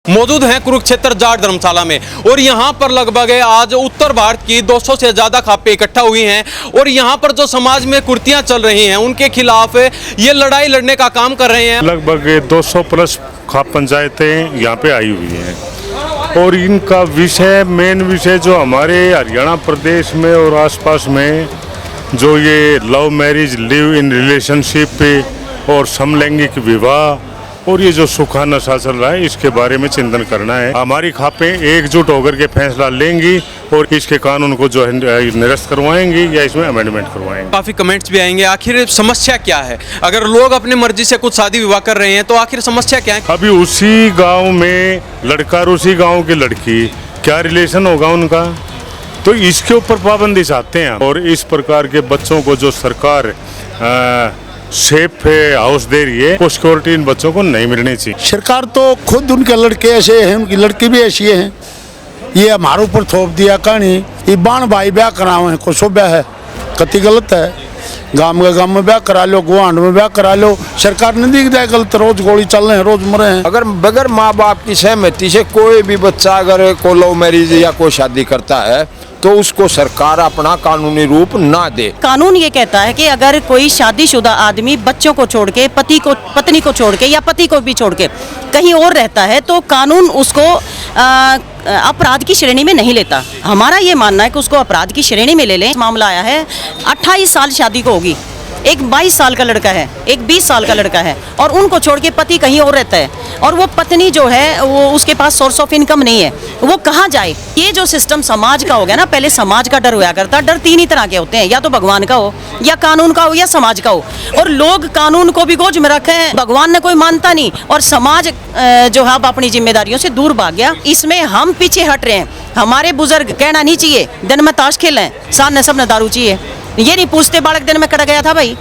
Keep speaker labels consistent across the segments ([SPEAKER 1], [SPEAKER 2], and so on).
[SPEAKER 1] मौजूद हैं कुरुक्षेत्र जाट धर्मशाला में और यहाँ पर लगभग आज उत्तर भारत की 200 से ज़्यादा खापें इकट्ठा हुई हैं और यहाँ पर जो समाज में कुर्तियाँ चल रही हैं उनके खिलाफ ये लड़ाई लड़ने का काम कर रहे हैं।
[SPEAKER 2] लगभग 200 प्लस खाप पंचायतें यहाँ पे आई हुई हैं और इनका विषय मेन विषय जो हमारे हरियाणा प्रदेश में और आसपास में जो ये love marriage live in relationship और समलैंगिक विवाह और ये जो सूखा नशा चल रहा है इसके बारे में चिंतन करना है। हमारी खापें एकजुट होकर के फैसला लेंगी और इसके कानून को जो है निरस्त करवाएंगी या इसमें अमेंडमेंट करवाएंगे।
[SPEAKER 1] काफ़ी कमेंट्स भी आएंगे, आखिर समस्या क्या है? अगर लोग अपनी मर्जी से कुछ शादी विवाह कर रहे हैं तो आखिर समस्या क्या है?
[SPEAKER 2] अभी उसी गाँव में लड़का और उसी गाँव की लड़की, क्या रिलेशन होगा उनका? तो इसके ऊपर पाबंदी चाहते हैं और इस प्रकार के बच्चों को जो सरकार सेफ हाउस दे रही है वो सिक्योरिटी इन बच्चों को नहीं मिलनी चाहिए।
[SPEAKER 3] सरकार तो खुद उनके लड़के ऐसे हैं, उनकी लड़की भी ऐसी है, ये हमारे ऊपर थोप दिया कहानी। ये बाण भाई ब्याह करावे हैं, कुछ ब्याह है कति गलत है। गांव में ब्याह करा लो, गुआंढ में ब्याह करा लो, सरकार ने दिख जाए गलत। रोज गोली चल रहे हैं, रोज मरे हैं।
[SPEAKER 4] अगर बगैर माँ बाप की सहमति से कोई भी बच्चा अगर को लव मैरिज या कोई शादी करता है तो उसको सरकार अपना कानूनी रूप ना दे। कानून
[SPEAKER 5] ये कहता है कि अगर कोई शादीशुदा आदमी बच्चों को छोड़ के पत्नी को छोड़ के या पति को भी छोड़ के कहीं और रहता है तो कानून उसको अपराध की श्रेणी में नहीं लेता। हमारा ये मानना है कि उसको अपराध की श्रेणी में ले लें। मामला आया है 28 साल शादी को होगी, एक 22 साल का लड़का है, एक 20 साल का लड़का है और उनको छोड़ के पति कहीं और रहता है और वो पत्नी जो है वो उसके पास सोर्स ऑफ इनकम नहीं है, वो कहाँ जाए? ये जो सिस्टम समाज का हो गया ना, पहले समाज का डर हुआ करता। डर तीन ही तरह के होते हैं, या तो भगवान का हो या कानून का हो या समाज का हो। और लोग कानून को भी गोज में रखे हैं, भगवान ने कोई मानता नहीं और समाज जो है अपनी जिम्मेदारियों से दूर भाग गया। इसमें हम पीछे हट रहे हैं। हमारे बुजुर्ग कहना नहीं चाहिए दिन में ताश खेलें, सामने सब ने दारू चाहिए, ये नहीं पूछते बालक दिन में कट गया था भाई।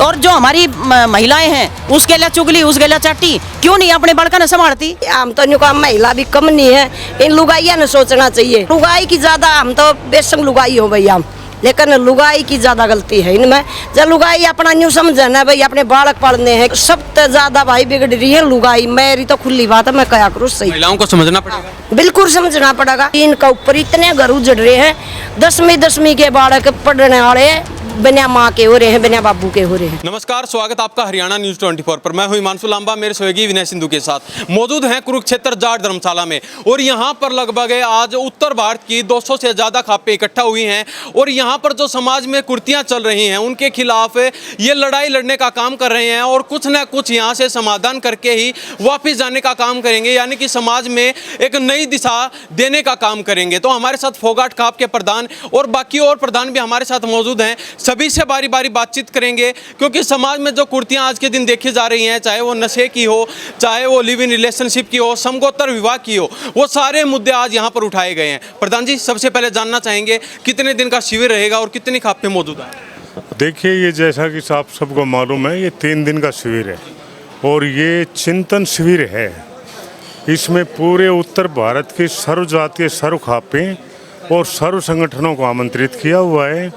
[SPEAKER 5] और जो हमारी महिलाएं हैं उसके लिए चुगली उसके लिए चाटी, क्यों नहीं अपने बड़का ने संभालती?
[SPEAKER 6] हम तो न्यू का महिला भी कम नहीं है, इन लुगाइया ने सोचना चाहिए। लुगाई की ज्यादा, हम तो बेशक लुगाई हो भैया, लेकिन लुगाई की ज्यादा गलती है इनमें। जब लुगाई अपना न्यू समझे ना भाई, अपने बालक पालने हैं, सबसे ज्यादा भाई बिगड़ रही है लुगाई। मेरी तो खुली बात है, मैं क्या करूँ? सही
[SPEAKER 1] महिलाओं को समझना पड़ेगा,
[SPEAKER 6] बिल्कुल समझना पड़ेगा। इनका ऊपर इतने घर उजड़ रहे हैं, 10वीं के बालक पढ़ने वाले बिना माँ के हो रहे हैं, बिना बाबू के हो रहे हैं।
[SPEAKER 1] नमस्कार, स्वागत आपका हरियाणा न्यूज़ 24 पर। मैं हूं हिमांशु लांबा, मेरे सहयोगी विनय सिंधु के साथ। मौजूद हैं कुरुक्षेत्र जाट धर्मशाला में और यहां पर लगभग आज उत्तर भारत की 200 से ज़्यादा खापें इकट्ठा हुई हैं और यहां पर जो समाज में कुर्तियां चल रही हैं उनके खिलाफ ये लड़ाई लड़ने का काम कर रहे हैं और कुछ न कुछ यहाँ से समाधान करके ही वापस जाने का काम करेंगे, यानी कि समाज में एक नई दिशा देने का काम करेंगे। तो हमारे साथ फोगाट खाप के प्रधान और बाकी और प्रधान भी हमारे साथ मौजूद हैं। सभी से बारी बारी बातचीत करेंगे क्योंकि समाज में जो कुर्तियां आज के दिन देखी जा रही हैं, चाहे वो नशे की हो, चाहे वो लिव इन रिलेशनशिप की हो, समगोत्तर विवाह की हो, वो सारे मुद्दे आज यहां पर उठाए गए हैं। प्रधान जी, सबसे पहले जानना चाहेंगे कितने दिन का शिविर रहेगा और कितनी खापें मौजूद हैं?
[SPEAKER 2] देखिए, ये जैसा कि आप सबको मालूम है, ये 3 दिन का शिविर है और ये चिंतन शिविर है। इसमें पूरे उत्तर भारत के सर्व जातीय सर्व खापें और सर्व संगठनों को आमंत्रित किया हुआ है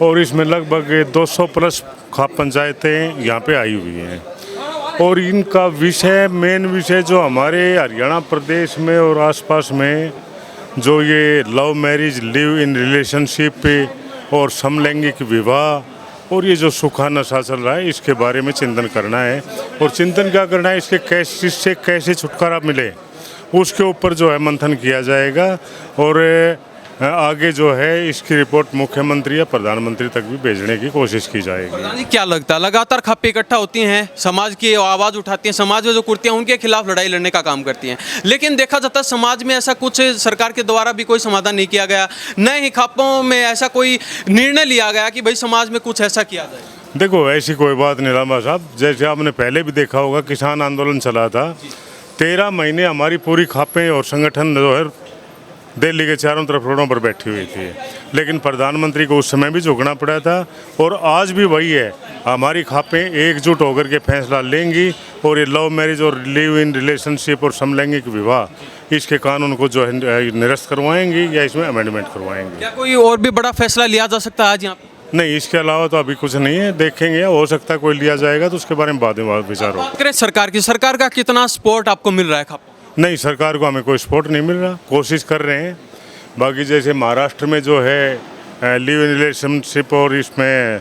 [SPEAKER 2] और इसमें लगभग 200 प्लस खाप पंचायतें यहाँ पे आई हुई हैं और इनका विषय मेन विषय जो हमारे हरियाणा प्रदेश में और आसपास में जो ये love marriage live in relationship और समलैंगिक विवाह और ये जो सूखा नशा चल रहा है इसके बारे में चिंतन करना है। और चिंतन क्या करना है, इससे कैसे छुटकारा मिले उसके ऊपर जो है मंथन किया जाएगा और आगे जो है इसकी रिपोर्ट मुख्यमंत्री या प्रधानमंत्री तक भी भेजने की कोशिश की जाएगी।
[SPEAKER 1] क्या लगता है, लगातार खापें इकट्ठा होती हैं, समाज की आवाज़ उठाती हैं, समाज में जो कुर्तियां उनके खिलाफ लड़ाई लड़ने का काम करती हैं, लेकिन देखा जाता है समाज में ऐसा कुछ सरकार के द्वारा भी कोई समाधान नहीं किया गया, नए ही खापों में ऐसा कोई निर्णय लिया गया कि भाई समाज में कुछ ऐसा किया जाए।
[SPEAKER 2] देखो, ऐसी कोई बात नहीं लांबा साहब, जैसे आपने पहले भी देखा होगा किसान आंदोलन चला था, 13 महीने हमारी पूरी खापें और संगठन जो है दिल्ली के चारों तरफ रोडों पर बैठी हुई थी, लेकिन प्रधानमंत्री को उस समय भी झुकना पड़ा था और आज भी वही है। हमारी खापें एकजुट होकर के फैसला लेंगी और ये लव मैरिज और लिव इन रिलेशनशिप और समलैंगिक विवाह इसके कानून को जो है निरस्त करवाएंगी या इसमें अमेंडमेंट करवाएंगे।
[SPEAKER 1] क्या कोई और भी बड़ा फैसला लिया जा सकता है आज यहाँ पे?
[SPEAKER 2] नहीं, इसके अलावा तो अभी कुछ नहीं है, देखेंगे, हो सकता है कोई लिया जाएगा तो उसके बारे में बाद में विचार होगा।
[SPEAKER 1] सरकार की, सरकार का कितना सपोर्ट आपको मिल रहा है?
[SPEAKER 2] नहीं, सरकार को हमें कोई सपोर्ट नहीं मिल रहा, कोशिश कर रहे हैं। बाकी जैसे महाराष्ट्र में जो है लिव इन रिलेशनशिप और इसमें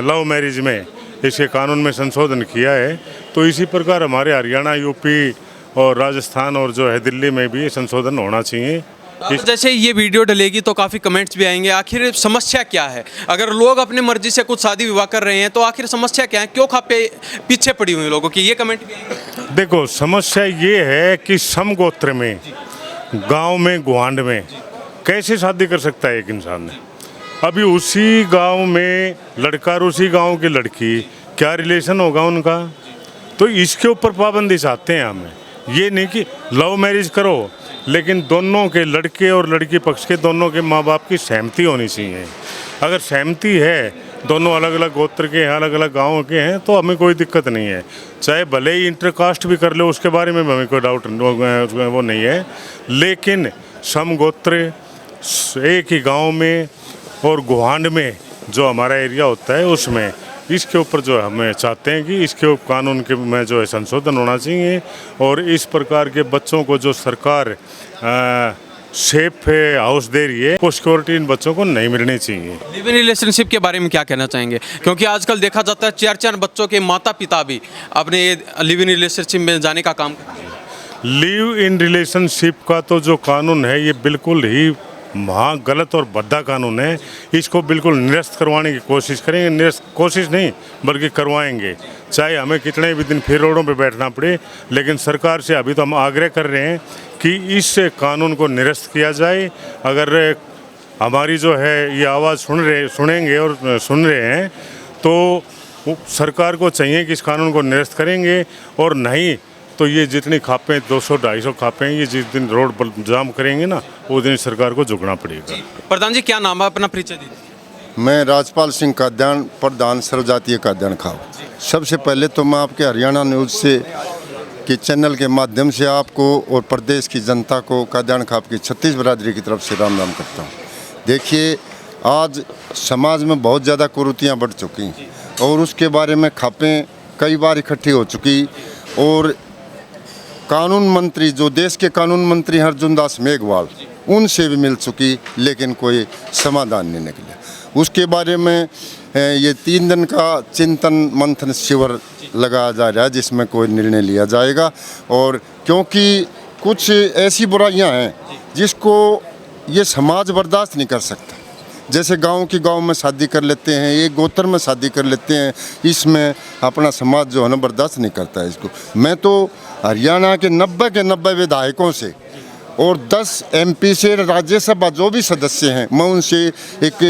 [SPEAKER 2] लव मैरिज में इसके कानून में संशोधन किया है, तो इसी प्रकार हमारे हरियाणा, यूपी और राजस्थान और जो है दिल्ली में भी संशोधन होना चाहिए।
[SPEAKER 1] अब जैसे ये वीडियो डलेगी तो काफ़ी कमेंट्स भी आएंगे, आखिर समस्या क्या है? अगर लोग अपनी मर्जी से कुछ शादी विवाह कर रहे हैं तो आखिर समस्या क्या है? क्यों खापे पीछे पड़ी हुई लोगों की? ये कमेंट भी आएंगे।
[SPEAKER 2] देखो, समस्या ये है कि समगोत्र में, गांव में, गुआंढ में कैसे शादी कर सकता है एक इंसान ने? अभी उसी गांव में लड़का और उसी गांव की लड़की, क्या रिलेशन होगा उनका? तो इसके ऊपर पाबंदी चाहते हैं हमें। ये नहीं कि लव मैरिज करो, लेकिन दोनों के, लड़के और लड़की पक्ष के दोनों के माँ बाप की सहमति होनी चाहिए। अगर सहमति है, दोनों अलग अलग गोत्र के हैं, अलग अलग गाँव के हैं, तो हमें कोई दिक्कत नहीं है। चाहे भले ही इंटरकास्ट भी कर लो, उसके बारे में हमें कोई डाउट वो नहीं है। लेकिन समगोत्र एक ही गांव में और गुआंढ में जो हमारा एरिया होता है, उसमें इसके ऊपर जो हमें चाहते हैं कि इसके कानून के में जो है संशोधन होना चाहिए। और इस प्रकार के बच्चों को जो सरकार सेफ हाउस दे रही है, वो सिक्योरिटी इन बच्चों को नहीं मिलनी चाहिए।
[SPEAKER 1] लिव इन रिलेशनशिप के बारे में क्या कहना चाहेंगे? क्योंकि आजकल देखा जाता है 4-4 बच्चों के माता पिता भी अपने लिव इन रिलेशनशिप में जाने का काम करते हैं।
[SPEAKER 2] लिव इन रिलेशनशिप का तो जो कानून है, ये बिल्कुल ही महा गलत और भद्दा कानून है। इसको बिल्कुल निरस्त करवाने की कोशिश करेंगे। निरस्त कोशिश नहीं, बल्कि करवाएंगे, चाहे हमें कितने भी दिन फिर रोडों पे बैठना पड़े। लेकिन सरकार से अभी तो हम आग्रह कर रहे हैं कि इस कानून को निरस्त किया जाए। अगर हमारी जो है ये आवाज़ सुनेंगे और सुन रहे हैं, तो सरकार को चाहिए कि इस कानून को निरस्त करेंगे। और नहीं तो ये जितनी खापें, 200-250 खापें, ये जिस दिन रोड पर जाम करेंगे ना, वो दिन सरकार को झुकना पड़ेगा।
[SPEAKER 1] प्रधान जी, क्या नाम है? अपना परिचय दीजिए।
[SPEAKER 7] मैं राजपाल सिंह काद्यान, प्रधान सर्वजातीय काद्यान खाव। सबसे पहले तो मैं आपके हरियाणा न्यूज़ से के चैनल के माध्यम से आपको और प्रदेश की जनता को काद्यान खाप की 36 बरादरी की तरफ से राम राम करता हूँ। देखिए, आज समाज में बहुत ज़्यादा कुरीतियाँ बढ़ चुकी और उसके बारे में खापें कई बार इकट्ठी हो चुकी, और कानून मंत्री, जो देश के कानून मंत्री अर्जुन दास मेघवाल, उनसे भी मिल चुकी, लेकिन कोई समाधान नहीं निकला। उसके बारे में ये 3 दिन का चिंतन मंथन शिविर लगाया जा रहा है, जिसमें कोई निर्णय लिया जाएगा। और क्योंकि कुछ ऐसी बुराइयां हैं जिसको ये समाज बर्दाश्त नहीं कर सकता। जैसे गांव में शादी कर लेते हैं, एक गोत्र में शादी कर लेते हैं, इसमें अपना समाज जो है ना बर्दाश्त नहीं करता है इसको। मैं तो हरियाणा के 90 विधायकों से और 10 MP से राज्यसभा जो भी सदस्य हैं, मैं उनसे एक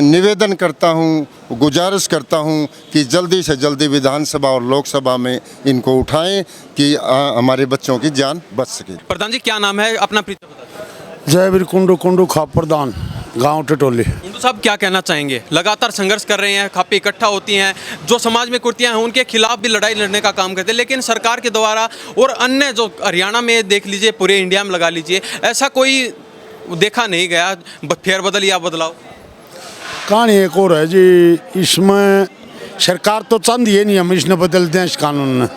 [SPEAKER 7] निवेदन करता हूं, गुजारिश करता हूं कि जल्दी से जल्दी विधानसभा और लोकसभा में इनको उठाएं कि हमारे बच्चों की जान बच सके।
[SPEAKER 1] प्रधान जी, क्या नाम है? अपना परिचय बताइए।
[SPEAKER 3] जयवीर कुंडू खाप प्रधान, गांव टटोली।
[SPEAKER 1] कुंडू साहब, क्या कहना चाहेंगे? लगातार संघर्ष कर रहे हैं, खापे इकट्ठा होती हैं, जो समाज में कुर्तियां हैं उनके खिलाफ भी लड़ाई लड़ने का काम करते हैं, लेकिन सरकार के द्वारा और अन्य जो हरियाणा में देख लीजिए, पूरे इंडिया में लगा लीजिए, ऐसा कोई देखा नहीं गया फेरबदल या बदलाव।
[SPEAKER 3] कहानी एक और है जी, इसमें सरकार तो चाहती है नहीं हम इसने बदल दें इस कानून में।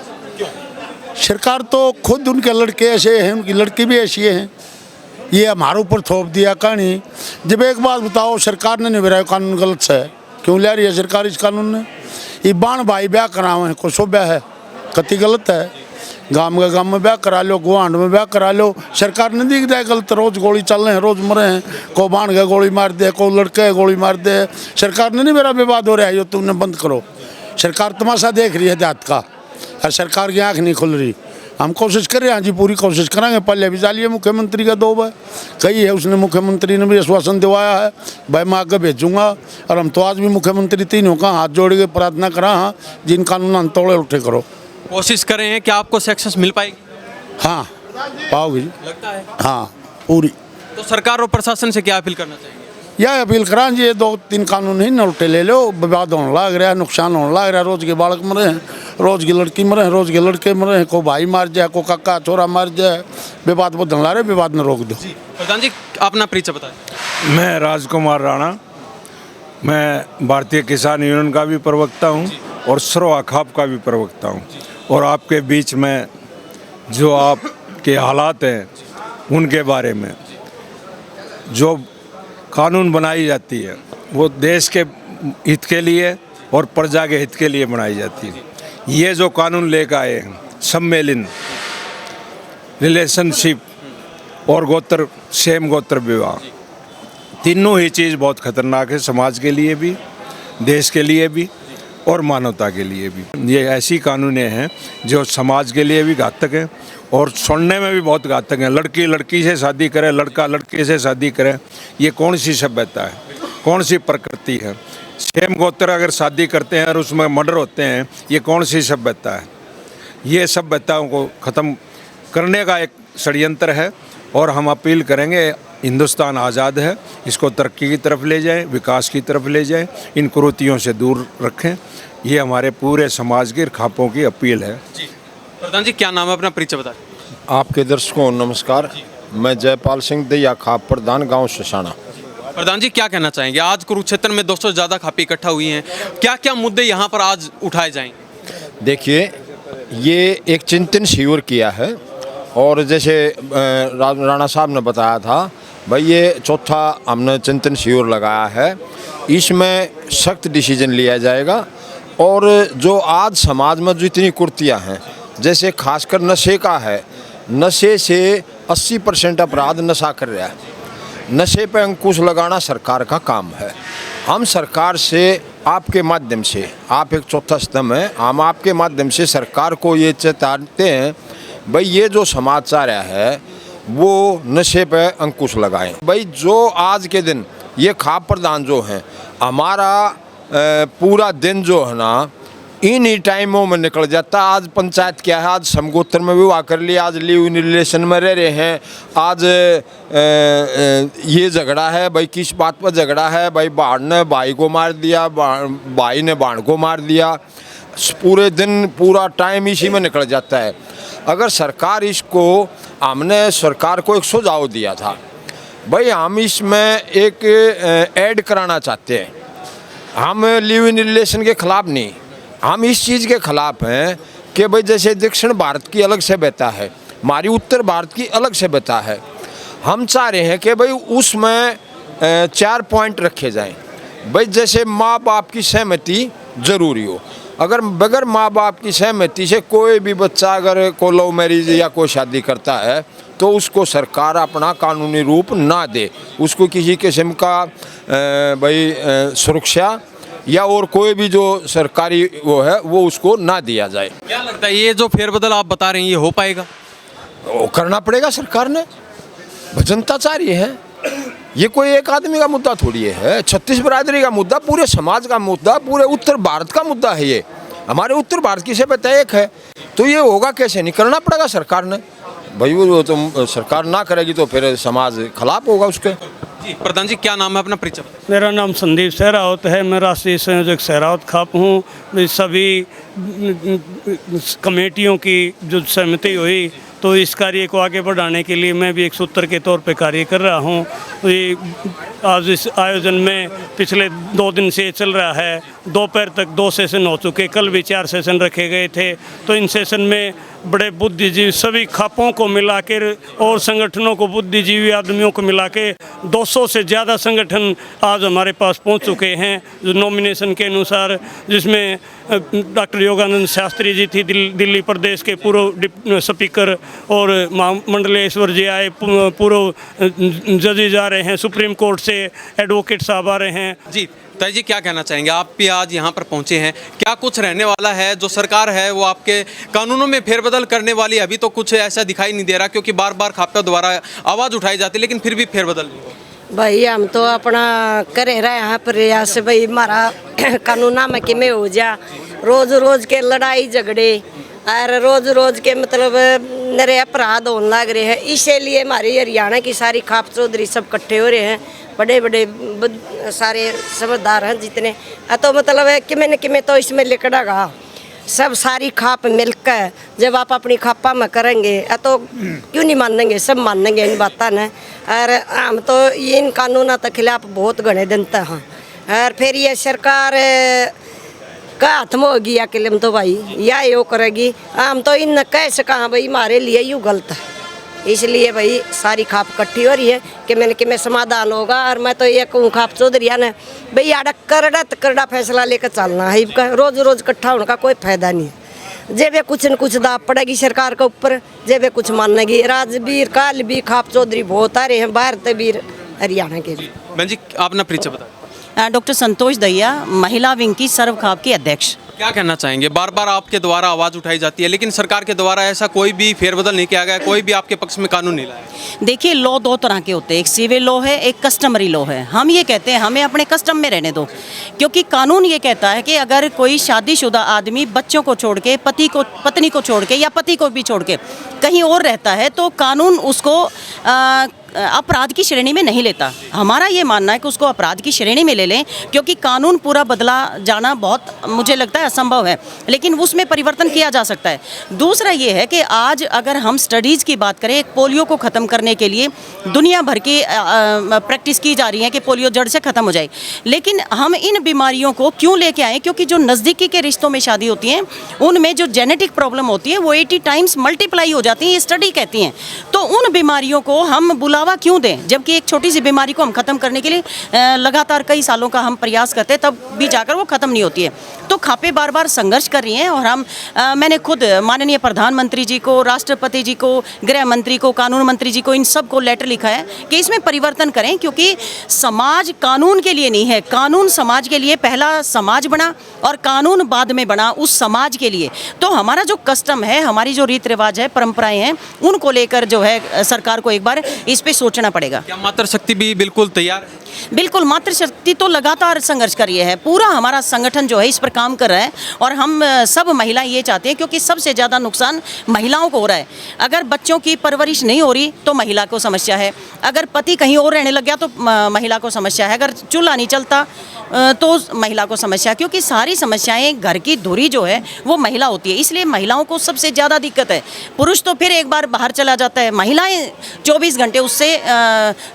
[SPEAKER 3] सरकार तो खुद, उनके लड़के ऐसे हैं, उनकी लड़की भी ऐसी हैं, ये हमारे ऊपर थोप दिया कहानी। जब एक बात बताओ, सरकार ने निभाया कानून गलत से है, क्यों ले रही है सरकार इस कानून ने? ये बाण भाई ब्याह करावे हैं, को सो ब्याह है, कति गलत है। गांव में ब्याह करा लो, गुआंढ में ब्याह करा लो, सरकार ने दिख रहा है गलत। रोज गोली चल रहे हैं, रोज मरे हैं, को बाण के गोली मार दे, को लड़के गोली मार दे। सरकार ने नहीं मेरा विवाद हो रहा है, ये तुमने बंद करो। सरकार तमाशा देख रही है देहात का, और सरकार की आँख नहीं खुल रही। हम कोशिश कर रहे हैं जी, पूरी कोशिश करेंगे। पहले भी जालिए मुख्यमंत्री का 2 बार कही है, उसने, मुख्यमंत्री ने भी आश्वासन दिवाया है, भाई मैं आगे भेजूंगा। और हम तो आज भी मुख्यमंत्री तीनों का हाथ जोड़ के प्रार्थना करा, हाँ जिन कानून तोड़े उठे करो।
[SPEAKER 1] कोशिश कर रहे हैं कि आपको सक्सेस मिल पाएगी?
[SPEAKER 3] हाँ पाओगी,
[SPEAKER 1] लगता है।
[SPEAKER 3] हाँ पूरी।
[SPEAKER 1] तो सरकार और प्रशासन से क्या अपील करना चाहिए?
[SPEAKER 3] यह अपील करा जी, 2-3 कानून ही न उल्टे ले लो, विवाद होने लग रहा है, नुकसान होने लग रहा है। रोज के बालक मरे हैं, रोज की लड़की मरे हैं, रोज के लड़के मरे हैं, को भाई मार जाए, को काका छोरा मार जाए, विवाद बदलने लग रहा है, विवाद न रोक दो।
[SPEAKER 1] प्रधान जी, अपना परिचय बताएं।
[SPEAKER 8] मैं राजकुमार राणा, मैं भारतीय किसान यूनियन का भी प्रवक्ता हूं और सर्व खाप का भी प्रवक्ता हूं। और आपके बीच में जो आप के हालात हैं उनके बारे में। जो कानून बनाई जाती है वो देश के हित के लिए और प्रजा के हित के लिए बनाई जाती है। ये जो कानून लेकर आए हैं, सम्मेलन, रिलेशनशिप और गोत्र, सेम गोत्र विवाह, तीनों ही चीज़ बहुत खतरनाक है समाज के लिए भी, देश के लिए भी और मानवता के लिए भी। ये ऐसी कानूनें हैं जो समाज के लिए भी घातक हैं और सुनने में भी बहुत घातक हैं। लड़की लड़की से शादी करे, लड़का लड़के से शादी करे, ये कौन सी सभ्यता है, कौन सी प्रकृति है? सेम गोत्र अगर शादी करते हैं और उसमें मर्डर होते हैं, ये कौन सी सभ्यता है? ये सभ्यताओं को ख़त्म करने का एक षड्यंत्र है और हम अपील करेंगे, हिंदुस्तान आज़ाद है, इसको तरक्की की तरफ ले जाएं, विकास की तरफ ले जाएं, इन कुरीतियों से दूर रखें। ये हमारे पूरे समाज के खापों की अपील है।
[SPEAKER 1] जी प्रधान जी, क्या नाम है, अपना परिचय बताएं।
[SPEAKER 4] आपके दर्शकों नमस्कार, मैं जयपाल सिंह दैया खाप प्रधान, गांव शशाना।
[SPEAKER 1] प्रधान जी, क्या कहना चाहेंगे? आज कुरुक्षेत्र में 200 से ज़्यादा खापे इकट्ठा हुई हैं, क्या क्या मुद्दे यहाँ पर आज उठाए जाएंगे?
[SPEAKER 4] देखिए, ये एक चिंतन शिविर किया है और जैसे राणा साहब ने बताया था भाई, ये चौथा हमने चिंतन शिविर लगाया है। इसमें सख्त डिसीजन लिया जाएगा और जो आज समाज में जो इतनी कुर्तियाँ हैं, जैसे खासकर नशे का है, नशे से 80% अपराध नशा कर रहा है। नशे पे अंकुश लगाना सरकार का काम है। हम सरकार से आपके माध्यम से, आप एक चौथा स्तंभ है, हम आपके माध्यम से सरकार को ये चेताते हैं भाई, ये जो समाचार है वो नशे पे अंकुश लगाएं। भाई जो आज के दिन ये खाप प्रधान जो हैं, हमारा पूरा दिन जो है ना इन ही टाइमों में निकल जाता। आज पंचायत क्या है, आज समगोत्र में विवाह कर लिया, आज लिव इन रिलेशन में रह रहे हैं, आज ये झगड़ा है भाई, किस बात पर झगड़ा है भाई, बाण ने भाई को मार दिया, भाई ने बाण को मार दिया, पूरे दिन पूरा टाइम इसी में निकल जाता है। अगर सरकार इसको, हमने सरकार को एक सुझाव दिया था भाई, हम इसमें एक ऐड कराना चाहते हैं। हम लिव इन रिलेशन के खिलाफ नहीं, हम इस चीज़ के खिलाफ हैं कि भाई जैसे दक्षिण भारत की अलग सभ्यता है, हमारी उत्तर भारत की अलग सभ्यता है। हम चाह रहे हैं कि भाई उसमें 4 पॉइंट रखे जाएं। भाई जैसे माँ बाप की सहमति ज़रूरी हो, अगर बगैर माँ बाप की सहमति से कोई भी बच्चा अगर को लव मैरिज या कोई शादी करता है तो उसको सरकार अपना कानूनी रूप ना दे, उसको किसी किस्म का भाई सुरक्षा या और कोई भी जो सरकारी वो है वो उसको ना दिया जाए।
[SPEAKER 1] क्या लगता है ये जो फेरबदल आप बता रहे हैं, ये हो पाएगा?
[SPEAKER 4] वो करना पड़ेगा सरकार ने, जनता चाह रही है। ये कोई एक आदमी का मुद्दा थोड़ी है, 36 बरादरी का मुद्दा, पूरे समाज का मुद्दा, पूरे उत्तर भारत का मुद्दा है। ये हमारे उत्तर भारत की सभ्यता एक है, तो ये होगा कैसे? नहीं करना पड़ेगा सरकार ने भाई, वो तो सरकार ना करेगी तो फिर समाज खिलाफ होगा उसके।
[SPEAKER 1] जी प्रधान जी, क्या नाम है, अपना परिचय?
[SPEAKER 9] मेरा नाम संदीप सहरावत है, मैं राष्ट्रीय संयोजक सहरावत खाप हूँ। सभी कमेटियों की जो सहमति हुई तो इस कार्य को आगे बढ़ाने के लिए मैं भी एक सूत्र के तौर पे कार्य कर रहा हूँ। ये आज इस आयोजन में पिछले 2 दिन से चल रहा है, दोपहर तक 2 सेशन हो चुके, कल भी 4 सेशन रखे गए थे। तो इन सेशन में बड़े बुद्धिजीवी सभी खापों को मिलाकर और संगठनों को, बुद्धिजीवी आदमियों को मिला के 200 से ज़्यादा संगठन आज हमारे पास पहुंच चुके हैं जो नॉमिनेशन के अनुसार, जिसमें डॉक्टर योगानंद शास्त्री जी थी, दिल्ली प्रदेश के पूर्व स्पीकर, और मंडलेश्वर जी आए, पूर्व जजेज आ रहे हैं, सुप्रीम कोर्ट से एडवोकेट साहब आ रहे हैं।
[SPEAKER 1] जी ताई जी, क्या कहना चाहेंगे? आप भी आज यहाँ पर पहुँचे हैं, क्या कुछ रहने वाला है? जो सरकार है वो आपके कानूनों में फेरबदल करने वाली है, अभी तो कुछ ऐसा दिखाई नहीं दे रहा, क्योंकि बार बार खापियों द्वारा आवाज़ उठाई जाती है, लेकिन फिर भी फेरबदल नहीं हो।
[SPEAKER 6] भाई हम तो अपना करे रहे यहाँ प्रयास भाई, हमारा कानूना में किमें हो जा, रोज रोज के लड़ाई झगड़े और रोज रोज के मतलब नरे अपराध होने लग रहे हैं। इसीलिए हमारी हरियाणा की सारी खाप चौधरी सब इकट्ठे हो रहे हैं, बड़े बड़े सारे समझदार हैं जितने, तो मतलब है कि मैंने कि मैं तो इसमें लिकड़ागा सब सारी खाप मिलकर जब आप अपनी खापा में करेंगे तो क्यों नहीं मानेंगे, सब मानेंगे इन बातों ने। और हम तो इन कानूनों के खिलाफ बहुत घने दिन तक हैं, और फिर ये सरकार का हाथ में होगी या किलम तो भाई या यो करेगी, हम तो इन कह सका भाई हमारे लिए यूँ गलत है, इसलिए भाई सारी खाप इकट्ठी हो रही है कि मैं समाधान होगा। और मैं तो ये कहूँ खाप चौधरी ने भाई आड़ा करड़ा फैसला लेकर चलना है, रोज रोज इकट्ठा होने का कोई फायदा नहीं है। जे वे कुछ न कुछ दाब पड़ेगी सरकार के ऊपर, जे वे कुछ मानेगी। राजवीर काल भी खाप चौधरी बहुत आ रहे हैं बाहर तबीर हरियाणा के भी।
[SPEAKER 1] बहन जी अपना परिचय बताएं।
[SPEAKER 5] डॉक्टर संतोष दहिया, महिला विंग की सर्व खाप की अध्यक्ष।
[SPEAKER 1] क्या कहना चाहेंगे? बार बार आपके द्वारा आवाज़ उठाई जाती है, लेकिन सरकार के द्वारा ऐसा कोई भी फेरबदल नहीं किया गया, कोई भी आपके पक्ष में कानून नहीं लाया।
[SPEAKER 5] देखिए, लॉ दो तरह के होते हैं, एक सिविल लॉ है, एक कस्टमरी लॉ है। हम ये कहते हैं हमें अपने कस्टम में रहने दो, क्योंकि कानून ये कहता है कि अगर कोई शादीशुदा आदमी बच्चों को छोड़ के, पत्नी को छोड़ के या पति को भी छोड़ के कहीं और रहता है तो कानून उसको अपराध की श्रेणी में नहीं लेता। हमारा ये मानना है कि उसको अपराध की श्रेणी में ले लें, क्योंकि कानून पूरा बदला जाना बहुत मुझे लगता है असंभव है, लेकिन उसमें परिवर्तन किया जा सकता है। दूसरा ये है कि आज अगर हम स्टडीज़ की बात करें, पोलियो को ख़त्म करने के लिए दुनिया भर की प्रैक्टिस की जा रही है कि पोलियो जड़ से ख़त्म हो जाए, लेकिन हम इन बीमारियों को क्यों लेके आए? क्योंकि जो नज़दीकी के रिश्तों में शादी होती हैं उनमें जो जेनेटिक प्रॉब्लम होती है वो 80 टाइम्स मल्टीप्लाई हो जाती है, ये स्टडी कहती हैं। तो उन बीमारियों को हम बुलावा क्यों दें, जबकि एक छोटी सी बीमारी को हम ख़त्म करने के लिए लगातार कई सालों का हम प्रयास करते हैं, तब भी जाकर वो ख़त्म नहीं होती है। तो खापे बार बार संघर्ष कर रही हैं और मैंने खुद माननीय प्रधानमंत्री जी को, राष्ट्रपति जी को, गृह मंत्री को, कानून मंत्री जी को, इन सब को लेटर लिखा है कि इसमें परिवर्तन करें, क्योंकि समाज कानून के लिए नहीं है, कानून समाज के लिए। पहला समाज बना और कानून बाद में बना उस समाज के लिए। तो हमारा जो कस्टम है, हमारी जो रीत रिवाज है, परंपराएं हैं, उनको लेकर जो है सरकार को एक बार इस पे सोचना पड़ेगा।
[SPEAKER 1] क्या मातृशक्ति भी बिल्कुल तैयार है?
[SPEAKER 5] बिल्कुल, मातृशक्ति तो लगातार संघर्ष कर रही है, पूरा हमारा संगठन जो है इस पर काम कर रहा है और हम सब महिलाएं ये चाहते हैं, क्योंकि सबसे ज़्यादा नुकसान महिलाओं को हो रहा है। अगर बच्चों की परवरिश नहीं हो रही तो महिला को समस्या है, अगर पति कहीं और रहने लग गया तो महिला को समस्या है, अगर चूल्हा नहीं चलता तो महिला को समस्या, क्योंकि सारी समस्याएं घर की धुरी जो है वो महिला होती है, इसलिए महिलाओं को सबसे ज़्यादा दिक्कत है। पुरुष तो फिर एक बार बाहर चला जाता है, महिलाएं 24 घंटे उससे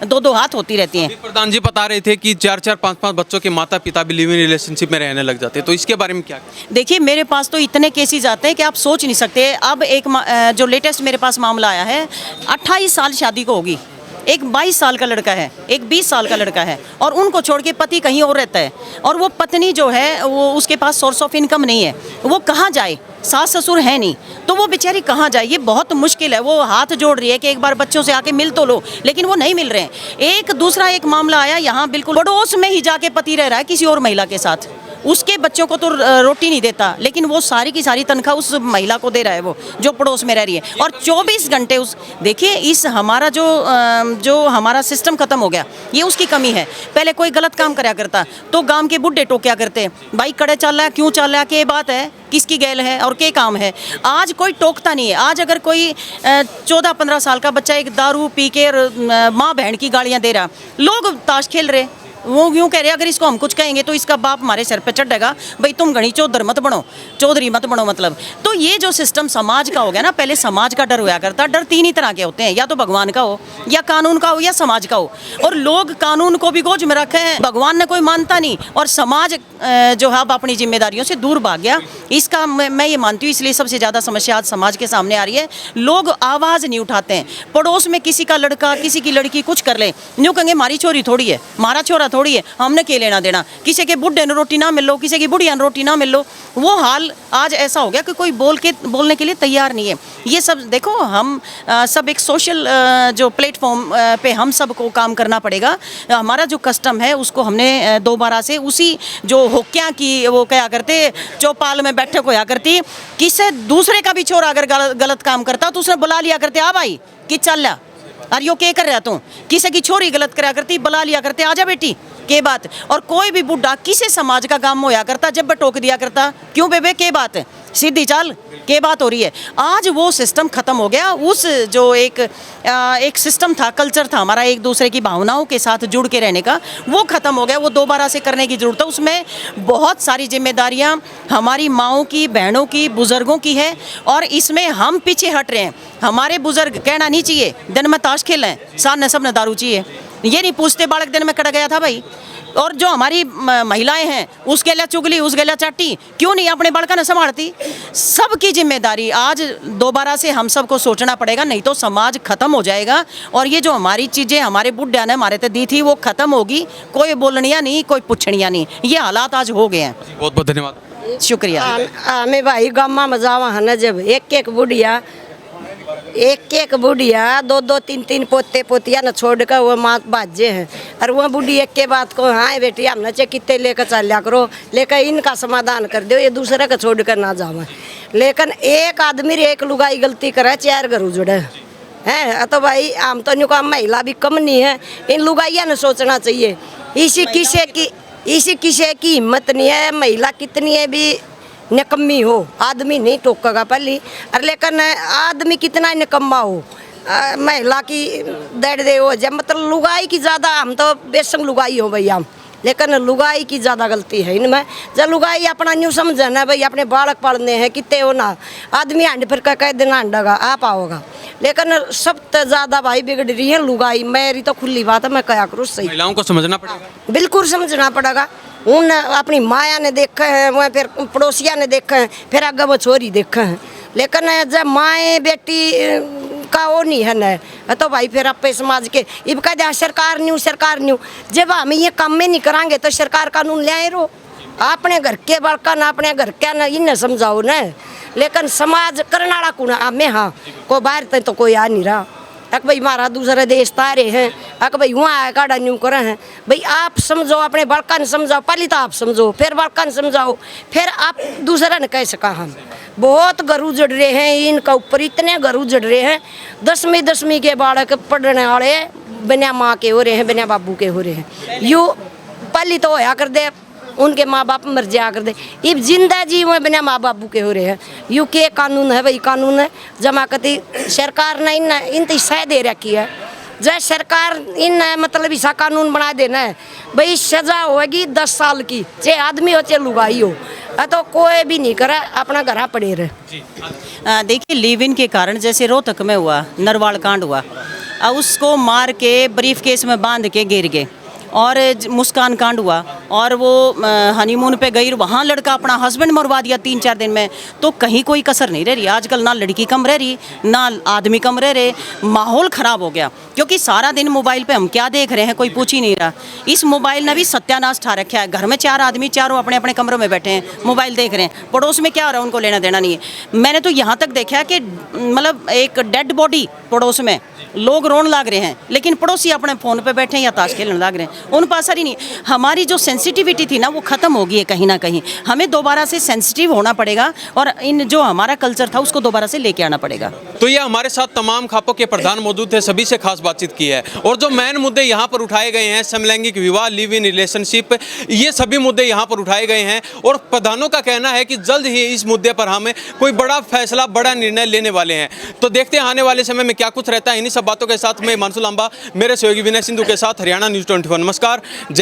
[SPEAKER 5] दो हाथ होती रहती हैं।
[SPEAKER 1] प्रधान जी बता रहे थे कि 4-4, 5-5 बच्चों के माता पिता भी लिव इन रिलेशनशिप में रहने लग जाते हैं, तो इसके बारे में क्या?
[SPEAKER 5] देखिए, मेरे पास तो इतने केसेस आते हैं कि आप सोच नहीं सकते। अब एक जो लेटेस्ट मेरे पास मामला आया है, 28 साल शादी को होगी, एक 22 साल का लड़का है, एक 20 साल का लड़का है, और उनको छोड़ के पति कहीं और रहता है, और वो पत्नी जो है वो उसके पास सोर्स ऑफ इनकम नहीं है, वो कहाँ जाए? सास ससुर है नहीं, तो वो बेचारी कहाँ जाए? ये बहुत मुश्किल है। वो हाथ जोड़ रही है कि एक बार बच्चों से आके मिल तो लो, लेकिन वो नहीं मिल रहे हैं। दूसरा एक मामला आया, यहाँ बिल्कुल पड़ोस में ही जाके पति रह रहा है किसी और महिला के साथ, उसके बच्चों को तो रोटी नहीं देता, लेकिन वो सारी की सारी तनख्वाह उस महिला को दे रहा है, वो जो पड़ोस में रह रही है, और 24 घंटे उस। देखिए, इस हमारा जो हमारा सिस्टम खत्म हो गया, ये उसकी कमी है। पहले कोई गलत काम कराया करता तो गांव के बुढ़े टोक्या करते, भाई कड़े चल रहा है, क्यों चल रहा है, क्या बात है, किसकी गैल है और क्या काम है। आज कोई टोकता नहीं है। आज अगर कोई 14-15 साल का बच्चा एक दारू पी के माँ बहन की गालियाँ दे रहा, लोग ताश खेल रहे, वो यूँ कह रहे अगर इसको हम कुछ कहेंगे तो इसका बाप हमारे सर पे चढ़ेगा, भाई तुम घनी चौधरी मत बनो मतलब। तो ये जो सिस्टम समाज का हो गया ना, पहले समाज का डर हुआ करता। डर 3 ही तरह के होते हैं, या तो भगवान का हो, या कानून का हो, या समाज का हो। और लोग कानून को भी गोज में रखे हैं, भगवान ने कोई मानता नहीं, और समाज जो है अब अपनी जिम्मेदारियों से दूर भाग गया। इसका मैं ये मानती हूँ, इसलिए सबसे ज़्यादा समस्या आज समाज के सामने आ रही है। लोग आवाज़ नहीं उठाते हैं। पड़ोस में किसी का लड़का, किसी की लड़की कुछ कर ले, न्यू कहेंगे हमारी छोरी थोड़ी है, हमारा छोरा थोड़ी है, हमने क्या लेना देना। किसी के बुढ़े ने रोटी ना मिल लो, किसी की बुढ़िया ने रोटी ना मिल लो। वो हाल आज ऐसा हो गया कि कोई बोलने के लिए तैयार नहीं है। ये सब देखो, हम सब एक सोशल जो प्लेटफॉर्म पे हम सबको काम करना पड़ेगा। हमारा जो कस्टम है उसको हमने दोबारा से उसी जो होक्या की वो क्या करते, चौपाल में बैठक होया करती, किसी दूसरे का भी छोरा अगर गलत काम करता तो उसने बुला लिया करते, आ भाई कि चल ला, अरे यो क्या कर रहा तू। किसी की छोरी गलत करा करती, बुला लिया करते, आजा बेटी के बात। और कोई भी बुढ़ा किसी समाज का काम होया करता, जब टोक दिया करता, क्यों बेबे के बात है, सीधी चाल के बात हो रही है। आज वो सिस्टम खत्म हो गया। उस जो एक सिस्टम था, कल्चर था हमारा एक दूसरे की भावनाओं के साथ जुड़ के रहने का, वो खत्म हो गया। वो दोबारा से करने की जरूरत है। उसमें बहुत सारी जिम्मेदारियां हमारी माओं की, बहनों की, बुजुर्गों की है, और इसमें हम पीछे हट रहे हैं। हमारे बुजुर्ग कहना नहीं चाहिए दिन में ताश खेलें, साथ ने सब ने दारू चाहिए। ये नहीं पूछते बालक दिन में कट गया था भाई, और जो हमारी महिलाएं हैं उस गेला चुगली उस गेला चाटी क्यों नहीं अपने बड़का न संभालती। सबकी जिम्मेदारी आज दोबारा से हम सबको सोचना पड़ेगा, नहीं तो समाज खत्म हो जाएगा। और ये जो हमारी चीज़ें हमारे बुढ़िया ने हमारे ते दी थी वो खत्म होगी, कोई बोलनिया नहीं कोई पुछनिया नहीं, ये हालात आज हो गए हैं।
[SPEAKER 1] बहुत बहुत धन्यवाद,
[SPEAKER 5] शुक्रिया।
[SPEAKER 6] हमें भाई गामा मजावा है ना, जब एक एक बुढ़िया दो दो तीन तीन पोते पोतिया न छोड़ कर वो माँ बाजे हैं, और वह बुढ़ी एक के बात को हाँ बेटी हमने चाहे कितने लेकर चलिया करो, लेकर इनका समाधान कर दो, ये दूसरे का छोड़ कर ना जावे। लेकिन एक आदमी एक लुगाई गलती करे 4 घर उजड़े हैं, तो भाई हम तो न्यू का महिला भी कम नहीं है, इन लुगाइया ने सोचना चाहिए। इसी किसे की हिम्मत नहीं है, महिला कितनी है भी निकम्मी हो आदमी नहीं टोकेगा पहली, और लेकिन आदमी कितना निकम्मा हो महिला की दर्द दे हो जब, मतलब लुगाई की ज़्यादा, हम तो बेशक लुगाई हो भैया, लेकिन लुगाई की ज़्यादा गलती है इनमें। जब लुगाई अपना न्यू समझना भाई अपने बालक पालने हैं कितने हो ना, आदमी हांड फिर कह देना हंडगा आप आओगा, लेकिन सब ज़्यादा भाई बिगड़ रही है लुगाई। मेरी तो खुली बात है, मैं क्या करूँ, सही
[SPEAKER 1] महिलाओं को समझना पड़ेगा,
[SPEAKER 6] बिल्कुल समझना पड़ेगा। उन अपनी माया ने देखा है, वह फिर पड़ोसिया ने देखा है, फिर आगे वो छोरी देखा है, लेकिन जब माए बेटी का वो नहीं है न, तो भाई फिर अपने समाज के इब कह सरकार न्यू, जब हम ये काम में नहीं करांगे तो सरकार कानून ले आए रो, अपने घर के बड़का ना अपने घर क्या ना इन्हें समझाओ न, लेकिन समाज करने वाला कौन हमें, हाँ को बाहर तक तो कोई आ नहीं रहा। अक भाई हमारा दूसरे देश तारे हैं, अक भाई वहाँ काड़ा न्यू करे हैं, भाई आप समझो अपने बड़का ने समझाओ, पहले तो आप समझो फिर बड़का ने समझाओ, फिर आप दूसरा ने कह सका। हम बहुत घर उजड़ रहे हैं, इनका ऊपर इतने घर उजड़ रहे हैं, 10वीं के बालक पढ़ने वाले बिना माँ के हो रहे हैं, बिना बाबू के हो रहे हैं। यू पहले तो होया कर दे उनके माँ बाप मर जाया कर दे, इब जिंदा जी हुए बिना माँ बापू के हो रहे हैं। यू के कानून है भाई, कानून है जमाकती सरकार ने इन सह दे रखी है, जय सरकार इन मतलब ऐसा कानून बना देना है भाई सजा होगी 10 साल की, चाहे आदमी हो चाहे लुगाई हो, तो कोई भी नहीं करे अपना घर पड़े रहे।
[SPEAKER 5] देखिए लिव इन के कारण जैसे रोहतक में हुआ नरवाल कांड हुआ, उसको मार के ब्रीफ केस में बांध के गिर गए, और मुस्कान कांड हुआ और वो हनीमून पे गई, वहाँ लड़का अपना हस्बैंड मरवा दिया 3-4 दिन में, तो कहीं कोई कसर नहीं रह रही। आजकल ना लड़की कम रह रही ना आदमी कम रह रहे, माहौल ख़राब हो गया, क्योंकि सारा दिन मोबाइल पे हम क्या देख रहे हैं कोई पूछ ही नहीं रहा। इस मोबाइल ने भी सत्यानाश ठा रखा है, घर में 4 आदमी चारों अपने अपने कमरों में बैठे हैं मोबाइल देख रहे हैं, पड़ोस में क्या हो रहा है उनको लेना देना नहीं है। मैंने तो यहाँ तक देखा कि मतलब एक डेड बॉडी पड़ोस में, लोग रोने लग रहे हैं, लेकिन पड़ोसी अपने फ़ोन पे बैठे हैं या ताश खेलने लग रहे हैं, उन पर असर ही नहीं। हमारी जो सेंसिटिविटी थी ना वो ख़त्म हो गई है कहीं ना कहीं, हमें दोबारा से सेंसिटिव होना पड़ेगा और इन जो हमारा कल्चर था उसको दोबारा से लेके आना पड़ेगा।
[SPEAKER 1] तो ये हमारे साथ तमाम खापों के प्रधान मौजूद थे, सभी से खास बातचीत की है, और जो मेन मुद्दे यहाँ पर उठाए गए हैं, समलैंगिक विवाह, लिव इन रिलेशनशिप, ये सभी मुद्दे यहाँ पर उठाए गए हैं, और प्रधानों का कहना है कि जल्द ही इस मुद्दे पर हमें कोई बड़ा फैसला, बड़ा निर्णय लेने वाले हैं। तो देखते हैं आने वाले समय में क्या कुछ रहता है। इन्हीं सब बातों के साथ मैं हिमांशु लांबा, मेरे सहयोगी विनय सिंधु के साथ, हरियाणा न्यूज़ 24। नमस्कार, जय।